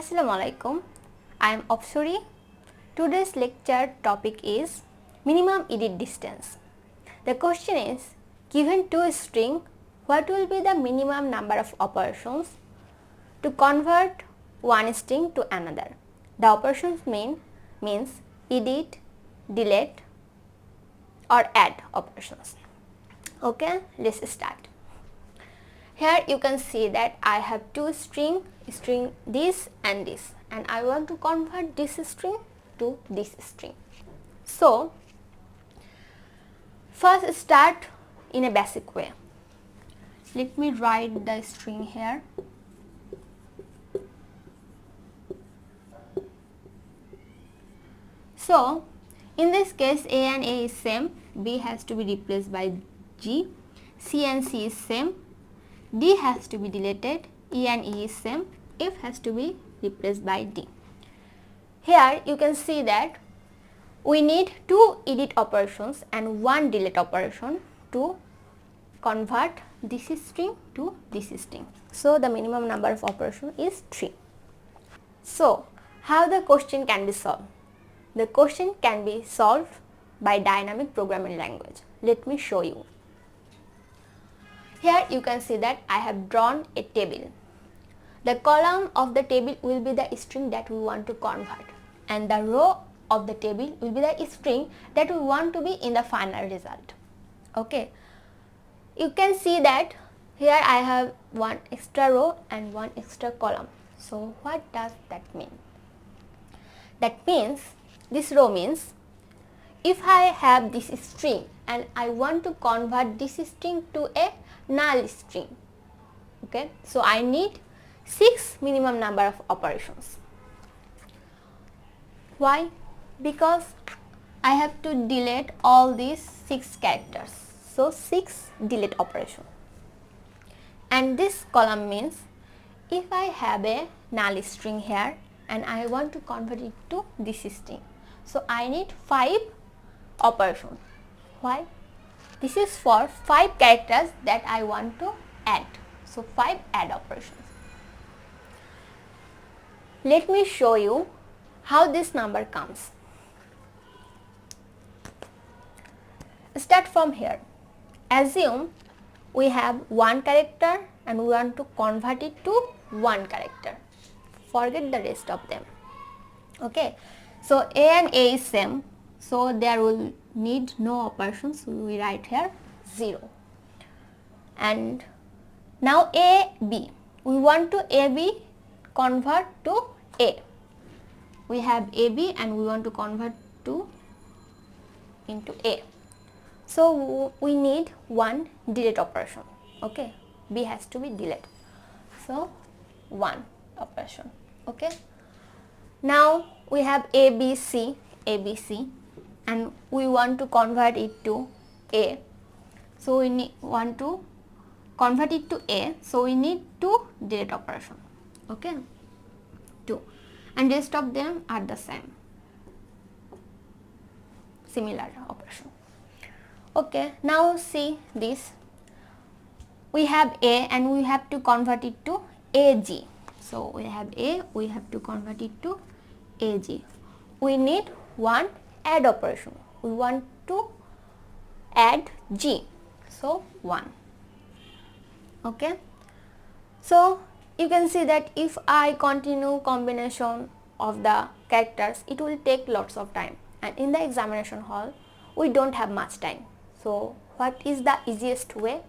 Assalamualaikum. I am Apsuri. Today's lecture topic is minimum edit distance. The question is, given two string, what will be the minimum number of operations to convert one string to another? The operations means edit, delete or add operations. Okay, let's start. Here you can see that I have two string this and this, and I want to convert this string to this string. So first start in a basic way. Let me write the string here. So in this case A and A is same, B has to be replaced by G, C and C is same, D has to be deleted, E and E is same, F has to be replaced by D. Here you can see that we need two edit operations and one delete operation to convert this string to this string. So the minimum number of operations is 3. So how the question can be solved? The question can be solved by dynamic programming language. Let me show you. Here you can see that I have drawn a table. The column of the table will be the string that we want to convert, and the row of the table will be the string that we want to be in the final result. Okay, you can see that here I have one extra row and one extra column. So what does that mean? That means, this row means if I have this string and I want to convert this string to a null string, okay, so I need 6 minimum number of operations. Why? Because I have to delete all these 6 characters, so 6 delete operation. And this column means if I have a null string here and I want to convert it to this string, so I need 5 operations. Why? This is for 5 characters that I want to add, so 5 add operations. Let me show you how this number comes. Start from here. Assume we have one character and we want to convert it to one character. Forget the rest of them. Okay, so A and A is same, so there will need no operations. We write here 0. And now A, B. We want to AB convert to A. We have AB and we want to convert into A. So we need one delete operation. Okay, B has to be deleted. So 1 operation. Okay. Now we have ABC, and we want to convert it to A. So we want to convert it to A. So we need 2 delete operation. Okay, 2, and rest of them are the same, similar operation. Okay, now see this. We have A and we have to convert it to AG. So we have A, we have to convert it to AG. We need one add operation. We want to add G. So 1. Okay. So you can see that if I continue combination of the characters, it will take lots of time, and in the examination hall we don't have much time. So what is the easiest way?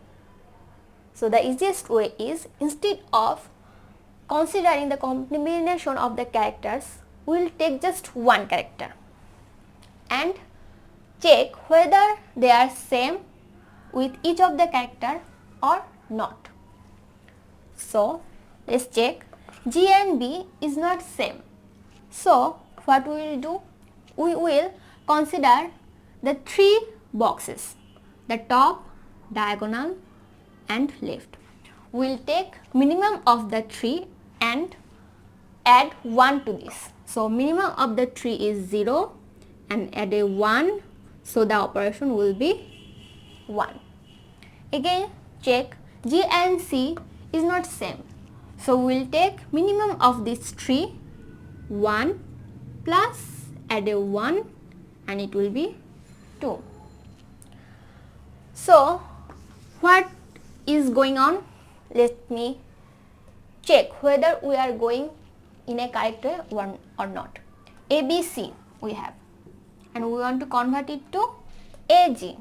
So the easiest way is, instead of considering the combination of the characters, we will take just one character and check whether they are same with each of the character or not. So let's check. G and B is not same. So what we will do? We will consider the 3 boxes, the top, diagonal and left. We will take minimum of the 3 and add 1 to this. So minimum of the 3 is 0 and add a 1, so the operation will be 1. Again check G and C is not same. So we will take minimum of these 3 1 plus add a 1 and it will be 2. So what is going on? Let me check whether we are going in a correct way one or not. ABC we have and we want to convert it to AG.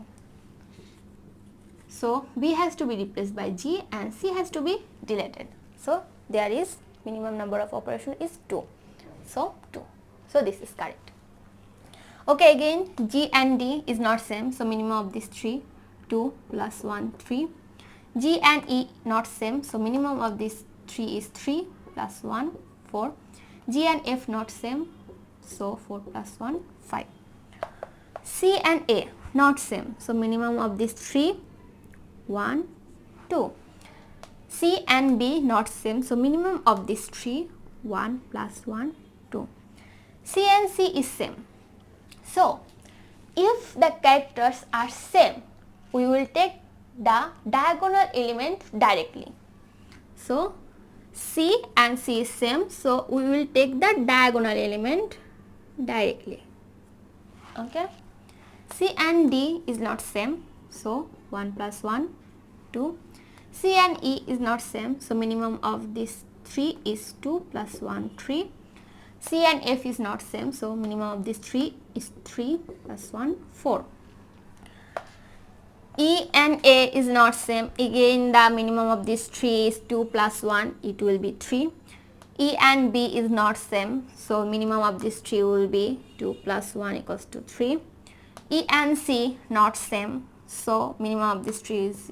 So B has to be replaced by G and C has to be deleted. So there is minimum number of operations is 2. So 2. So this is correct. Okay, again G and D is not same. So minimum of these 3, 2 plus 1, 3. G and E not same. So minimum of this 3 is 3 plus 1, 4. G and F not same. So 4 plus 1, 5. C and A not same. So minimum of this 3, 1, 2. C and B not same. So minimum of this 3, 1 plus 1, 2. C and C is same. So if the characters are same, we will take the diagonal element directly. So C and C is same, so we will take the diagonal element directly. Okay. C and D is not same, so 1 plus 1, 2. C and E is not same, so minimum of this 3 is 2 plus 1, 3. C and F is not same, so minimum of this 3 is 3 plus 1, 4. E and A is not same, again the minimum of this 3 is 2 plus 1, it will be 3. E and B is not same, so minimum of this 3 will be 2 plus 1 equals to 3. E and C not same, so minimum of this 3 is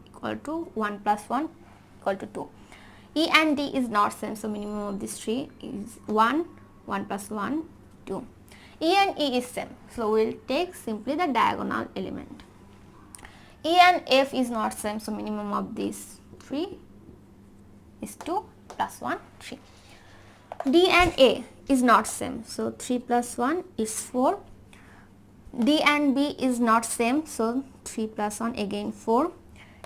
equal to 1 plus 1 equal to 2. E and D is not same, so minimum of this 3 is 1, 1 plus 1, 2. E and E is same, so we will take simply the diagonal element. E and F is not same, so minimum of this 3 is 2 plus 1, 3. D and A is not same, so 3 plus 1 is 4. D and B is not same, so 3 plus 1 again 4.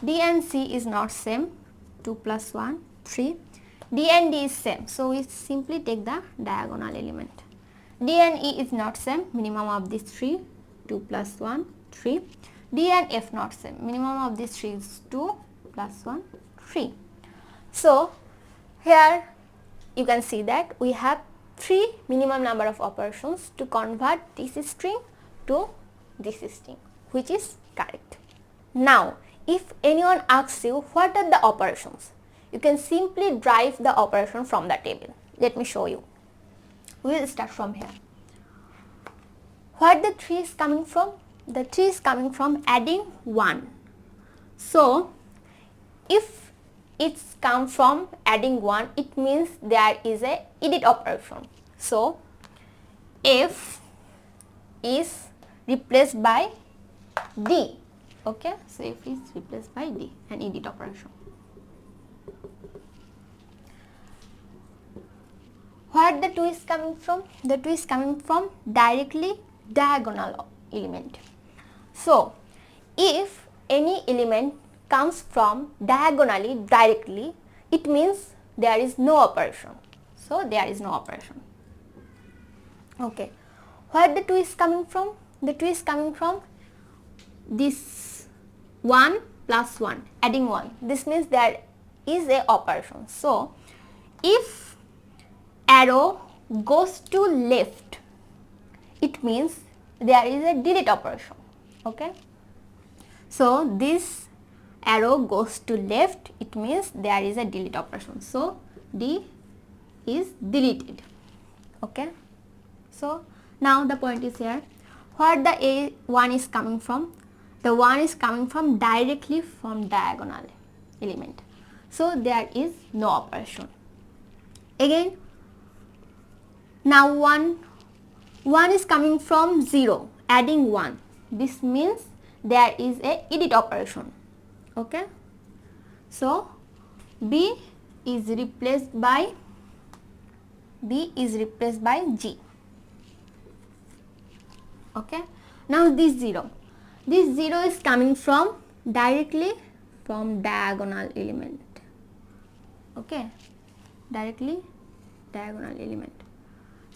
D and C is not same, 2 plus 1, 3. D and D is same, so we simply take the diagonal element. D and E is not same, minimum of this 3, 2 plus 1, 3. D and F not same, minimum of this 3 is 2 plus 1, 3. So here you can see that we have 3 minimum number of operations to convert this string to this string, which is correct. Now if anyone asks you what are the operations, you can simply derive the operation from the table. Let me show you. We will start from here. Where the 3 is coming from? The 3 is coming from adding 1. So if it's come from adding 1, it means there is a edit operation. So F is replaced by D. Okay, so F is replaced by D, an edit operation. Where the 2 is coming from? The 2 is coming from directly diagonal element. So if any element comes from diagonally directly, it means there is no operation. So there is no operation. Okay. Where the 2 is coming from? The 2 is coming from this 1 plus 1, adding 1. This means there is a operation. So if arrow goes to left, it means there is a delete operation. Okay. So this arrow goes to left, it means there is a delete operation. So D is deleted. Okay. So now the point is here, where the A1 is coming from? The 1 is coming from directly from diagonal element. So there is no operation. Again, now 1 is coming from 0, adding 1. This means there is a edit operation. Okay. So B is replaced by G. Okay. Now this 0 is coming from directly from diagonal element. Okay, directly diagonal element.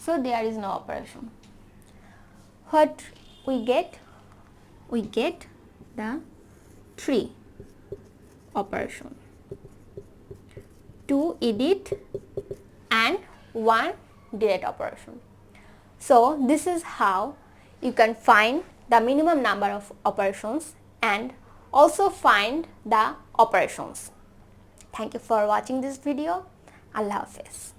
so there is no operation. What we get? We get the 3 operation, 2 edit and 1 delete operation. So this is how you can find the minimum number of operations and also find the operations. Thank you for watching this video. Allah Hafiz.